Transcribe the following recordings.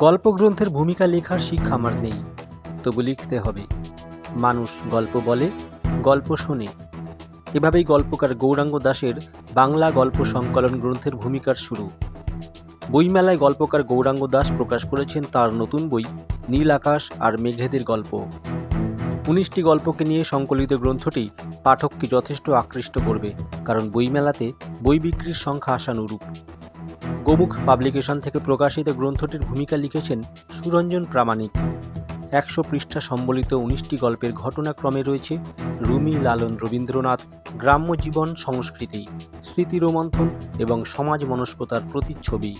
গল্পগ্রন্থের ভূমিকা লেখার শিক্ষা আমার নেই, তবু লিখতে হবে। মানুষ গল্প বলে, গল্প শোনে। এভাবেই গল্পকার গৌরাঙ্গ দাসের বাংলা গল্প সংকলন গ্রন্থের ভূমিকার শুরু। বইমেলায় গল্পকার গৌরাঙ্গ দাস প্রকাশ করেছেন তার নতুন বই নীল আকাশ আর মেঘেদের গল্প। ১৯টি গল্পকে নিয়ে সংকলিত গ্রন্থটি পাঠককে যথেষ্ট আকৃষ্ট করবে, কারণ বইমেলাতে বই বিক্রির সংখ্যা আশানুরূপ। গোমুখ পাবলিকেশন থেকে প্রকাশিত গ্রন্থটির ভূমিকা লিখেছেন সুরঞ্জন প্রামাণিক। ১০০ পৃষ্ঠা সম্বলিত ১৯টি গল্পের ঘটনাক্রমে রয়েছে রুমি, লালন, রবীন্দ্রনাথ, গ্রাম্য জীবন, সংস্কৃতি, স্মৃতি রোমন্থন এবং সমাজ মনস্কতার প্রতিচ্ছবি।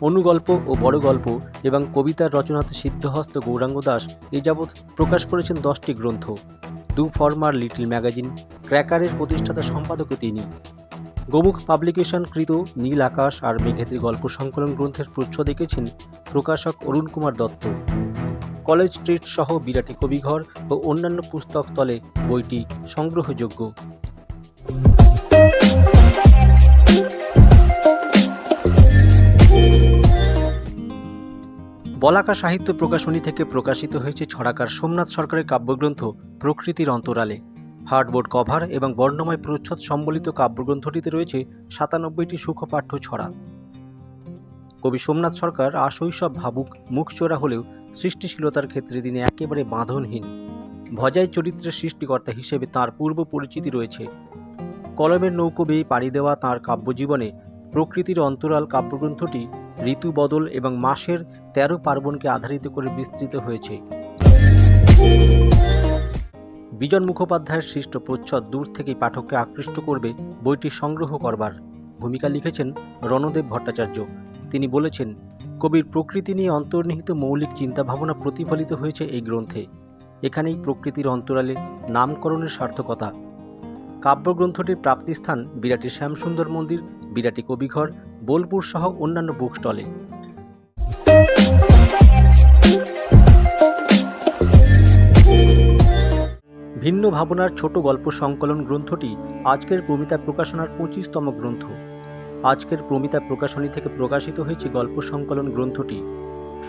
অনুগল্প ও বড় গল্প এবং কবিতার রচনাতে সিদ্ধহস্ত গৌরাঙ্গ দাস এ যাবৎ প্রকাশ করেছেন 10টি গ্রন্থ। দু ফরমার লিটল ম্যাগাজিন ক্র্যাকারের প্রতিষ্ঠাতা সম্পাদকও তিনি। গোমুখ পাবলিকেশন কৃত নীল আকাশ আর মেঘেদের গল্প সংকলন গ্রন্থের প্রচ্ছদ এঁকেছেন প্রকাশক অরুণ কুমার দত্ত। কলেজ স্ট্রিট সহ বিরাটি কবিঘর ও অন্যান্য পুস্তক তলে বইটি সংগ্রহযোগ্য। বলাকা সাহিত্য প্রকাশনী থেকে প্রকাশিত হয়েছে ছড়াকার সোমনাথ সরকারের কাব্যগ্রন্থ প্রকৃতির অন্তরালে। হার্ডবোর্ড কভার এবং বর্ণময় প্রচ্ছদ সম্বলিত কাব্যগ্রন্থটিতে রয়েছে ৯৭টি সুখপাঠ্য ছড়া। কবি সোমনাথ সরকার আশৈশব ভাবুক, মুখচোরা হলেও সৃষ্টিশীলতার ক্ষেত্রে তিনি একেবারে বাঁধনহীন। ভজাই চরিত্রের সৃষ্টিকর্তা হিসেবে তাঁর পূর্ব পরিচিতি রয়েছে। কলমের নৌকো বেয়ে পাড়ি দেওয়া তাঁর কাব্যজীবনে প্রকৃতির অন্তরাল কাব্যগ্রন্থটি ঋতু বদল এবং মাসের ১৩ পার্বণকে আধারিত করে বিস্তৃত হয়েছে। বিজন মুখোপাধ্যায়ের সৃষ্ট প্রচ্ছদ দূর থেকেই পাঠককে আকৃষ্ট করবে বইটি সংগ্রহ করবার। ভূমিকা লিখেছেন রণদেব ভট্টাচার্য। তিনি বলেছেন, কবির প্রকৃতি নিয়ে অন্তর্নিহিত মৌলিক চিন্তাভাবনা প্রতিফলিত হয়েছে এই গ্রন্থে। এখানেই প্রকৃতির অন্তরালে নামকরণের সার্থকতা। কাব্যগ্রন্থটির প্রাপ্তিস্থান বিরাটি শ্যামসুন্দর মন্দির, বিরাটি কবিঘর, বোলপুর সহ অন্যান্য বুক স্টলে। ভিন্ন ভাবনার ছোট গল্প সংকলন গ্রন্থটি আজকের প্রমিতা প্রকাশনার ২৫তম গ্রন্থ। আজকের প্রমিতা প্রকাশনী থেকে প্রকাশিত হয়েছে গল্প সংকলন গ্রন্থটি।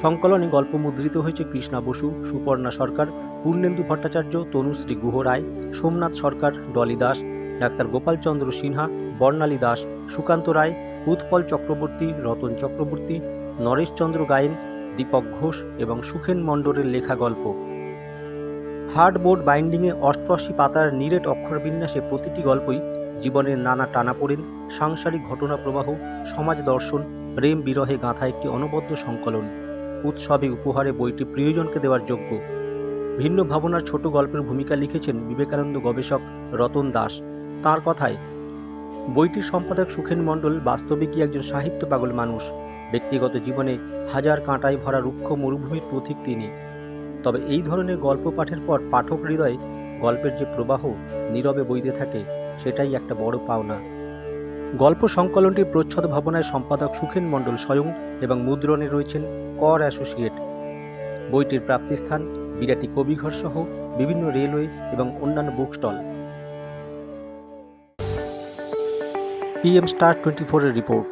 সংকলনে গল্প মুদ্রিত হয়েছে কৃষ্ণা বসু, সুপর্ণা সরকার, পূর্ণেন্দু ভট্টাচার্য, তনুশ্রী গুহ রায়, সোমনাথ সরকার, ডলি দাস, ডাক্তার গোপালচন্দ্র সিনহা, বর্ণালী দাস, সুকান্ত রায়, উৎপল চক্রবর্তী, রতন চক্রবর্তী, নরেশচন্দ্র গায়েন, দীপক ঘোষ এবং সুখেন মণ্ডলের লেখা গল্প। হার্ডবোর্ড বাইন্ডিংয়ে ৮৮ পাতার নিরেট অক্ষরবিন্যাসে প্রতিটি গল্পই জীবনের নানা টানাপোড়েন, সাংসারিক ঘটনা প্রবাহ, সমাজ দর্শন, প্রেম বিরহে গাঁথা একটি অনবদ্য সংকলন। উৎসবে উপহারে বইটি প্রিয়জনকে দেওয়ার যোগ্য। ভিন্ন ভাবনার ছোট গল্পের ভূমিকা লিখেছেন বিবেকানন্দ গবেষক রতন দাস। তাঁর কথায়, বইটির সম্পাদক সুখেন মণ্ডল বাস্তবিকই একজন সাহিত্য পাগল মানুষ। ব্যক্তিগত জীবনে হাজার কাঁটায় ভরা রুক্ষ মরুভূমির পথিক তিনি। তবে এই ধরনের গল্প পাঠের পর পাঠক হৃদয়ে গল্পের যে প্রবাহ নীরবে বইতে থাকে, সেটাই একটা বড় পাওনা। গল্প সংকলনটির প্রচ্ছদ ভাবনায় সম্পাদক সুখেন মণ্ডল স্বয়ং এবং মুদ্রণে রয়েছেন কর অ্যাসোসিয়েট। বইটির প্রাপ্তিস্থান বিরাটি কবিঘর সহ বিভিন্ন রেলওয়ে এবং অন্যান্য বুক স্টল। PM Star 24 এর রিপোর্ট।